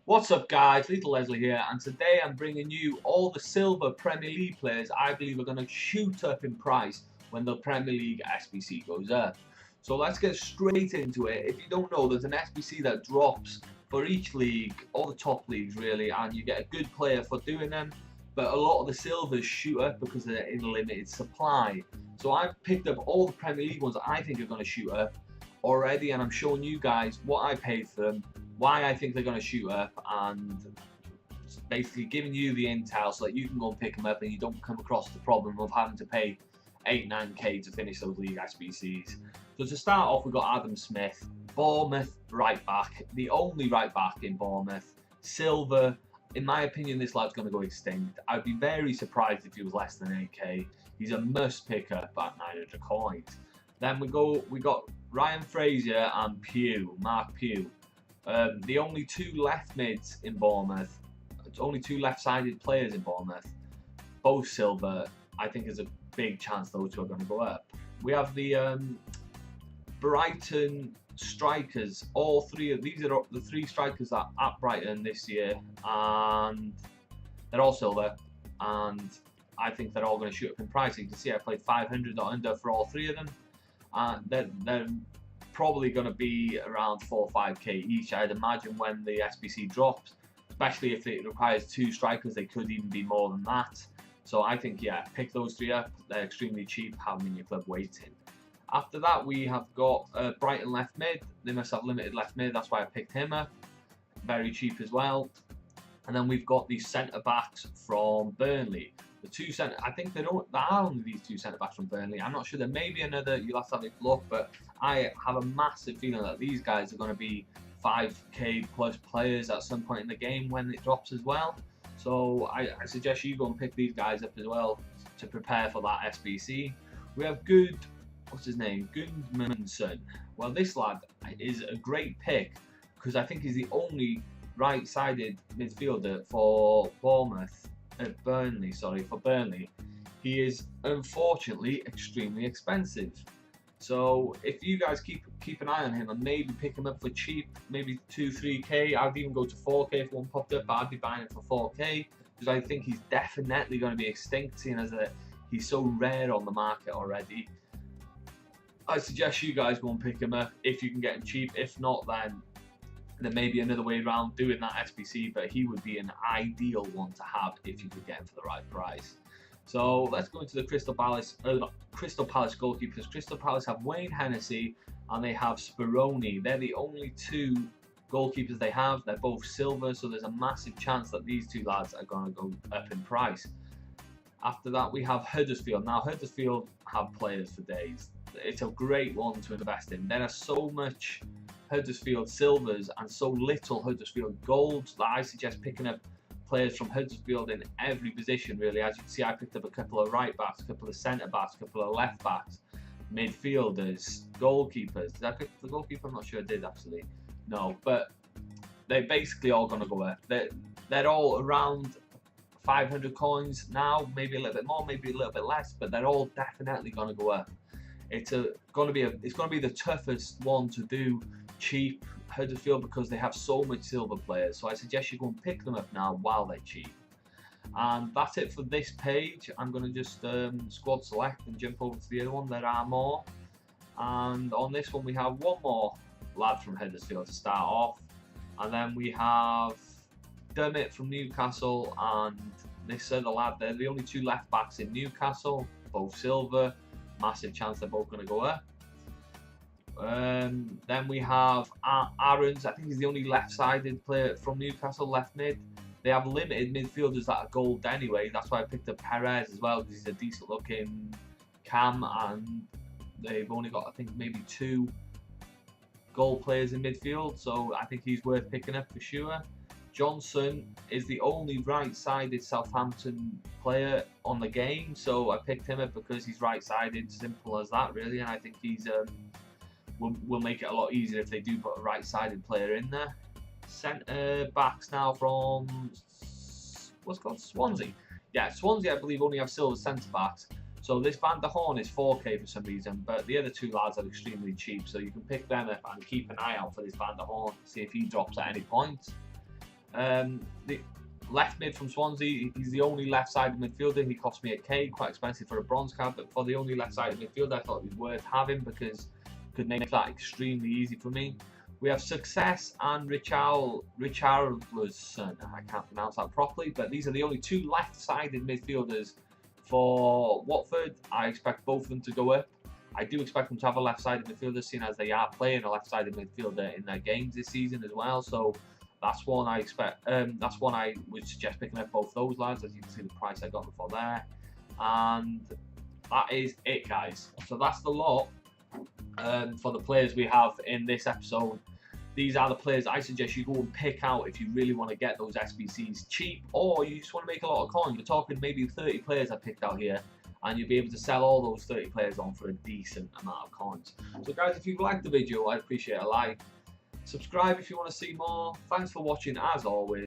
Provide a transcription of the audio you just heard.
What's up guys, Little Leslie here, and today I'm bringing you all the silver Premier League players I believe are going to shoot up in price when the Premier League SBC goes up. So let's get straight into it. If you don't know, there's an SBC that drops for each league, all the top leagues really, and you get a good player for doing them, but a lot of the silvers shoot up because they're in limited supply. So I've picked up all the Premier League ones that I think are going to shoot up already, and I'm showing you guys what I paid for them, why I think they're going to shoot up, and basically giving you the intel so that you can go and pick them up and you don't come across the problem of having to pay 8-9k to finish those league SBCs. So to start off, we've got Adam Smith, Bournemouth right back, the only right back in Bournemouth, silver. In my opinion, this lad's going to go extinct. I'd be very surprised if he was less than 8k. He's a must pick up at 900 coins. Then we got Ryan Fraser and Mark Pugh. The only two left mids in Bournemouth, only two left-sided players in Bournemouth, both silver. I think there's a big chance those two are going to go up. We have the Brighton strikers. All three of these are the three strikers that are at Brighton this year, and they're all silver. And I think they're all going to shoot up in price. You can see I played 500 or under for all three of them. They're probably going to be around 4 or 5k each. I'd imagine when the SBC drops, especially if it requires two strikers, they could even be more than that. So I think, yeah, pick those three up. They're extremely cheap, have them in your club waiting. After that, we have got Brighton left mid. They must have limited left mid, that's why I picked him up. Very cheap as well. And then we've got the centre backs from Burnley. The two centre, I think there are only these two centre backs from Burnley. I'm not sure. There may be another. You'll have to have a look, but I have a massive feeling that these guys are going to be 5k plus players at some point in the game when it drops as well. So I suggest you go and pick these guys up as well to prepare for that SBC. We have what's his name? Gudmundsson. Well, this lad is a great pick because I think he's the only right-sided midfielder for Burnley. For Burnley. He is unfortunately extremely expensive. So if you guys keep an eye on him and maybe pick him up for cheap, maybe 2-3k, I'd even go to 4k if one popped up, but I'd be buying it for 4k because I think he's definitely going to be extinct, seeing as he's so rare on the market already. I suggest you guys go and pick him up if you can get him cheap. If not, then there may be another way around doing that SBC, but he would be an ideal one to have if you could get him for the right price. So let's go into the Crystal Palace goalkeepers. Crystal Palace have Wayne Hennessy and they have Speroni. They're the only two goalkeepers they have. They're both silver, so there's a massive chance that these two lads are going to go up in price. After that, we have Huddersfield. Now, Huddersfield have players for days. It's a great one to invest in. There are so much Huddersfield silvers and so little Huddersfield golds that I suggest picking up players from Huddersfield in every position really. As you can see, I picked up a couple of right backs, a couple of centre backs, a couple of left backs, midfielders, goalkeepers. Did I pick the goalkeeper? I'm not sure I did actually. No, but they're basically all going to go up. They're all around 500 coins now, maybe a little bit more, maybe a little bit less, but they're all definitely going to go up. It's going to be the toughest one to do cheap Huddersfield because they have so much silver players. So I suggest you go and pick them up now while they're cheap. And that's it for this page. I'm going to just squad select and jump over to the other one. There are more. And on this one we have one more lad from Huddersfield to start off. And then we have Dermot from Newcastle and this other lad. They're the only two left backs in Newcastle, both silver. Massive chance they're both going to go up. Then we have Aarons. I think he's the only left-sided player from Newcastle, left mid. They have limited midfielders that are gold anyway. That's why I picked up Perez as well, because he's a decent-looking cam, and they've only got, I think, maybe 2 goal players in midfield. So I think he's worth picking up for sure. Johnson is the only right-sided Southampton player on the game, so I picked him up because he's right-sided. Simple as that, really. And I think he's will make it a lot easier if they do put a right-sided player in there. Centre backs now from what's called Swansea. Yeah, Swansea I believe only have silver centre backs. So this Van der Horn is 4k for some reason, but the other two lads are extremely cheap, so you can pick them up and keep an eye out for this Van der Horn, see if he drops at any point. The left mid from Swansea, he's the only left-sided midfielder. He cost me a K, quite expensive for a bronze card, but for the only left-sided midfielder, I thought it was worth having because it could make that extremely easy for me. We have Success and Richarlison. I can't pronounce that properly, but these are the only two left-sided midfielders for Watford. I expect both of them to go up. I do expect them to have a left-sided midfielder, seeing as they are playing a left-sided midfielder in their games this season as well. So that's one I expect. That's one I would suggest picking up both those lads. As you can see, the price I got them for there, and that is it, guys. So that's the lot for the players we have in this episode. These are the players I suggest you go and pick out if you really want to get those SBCs cheap, or you just want to make a lot of coins. We're talking maybe 30 players I picked out here, and you'll be able to sell all those 30 players on for a decent amount of coins. So guys, if you liked the video, I'd appreciate a like. Subscribe if you want to see more. Thanks for watching as always.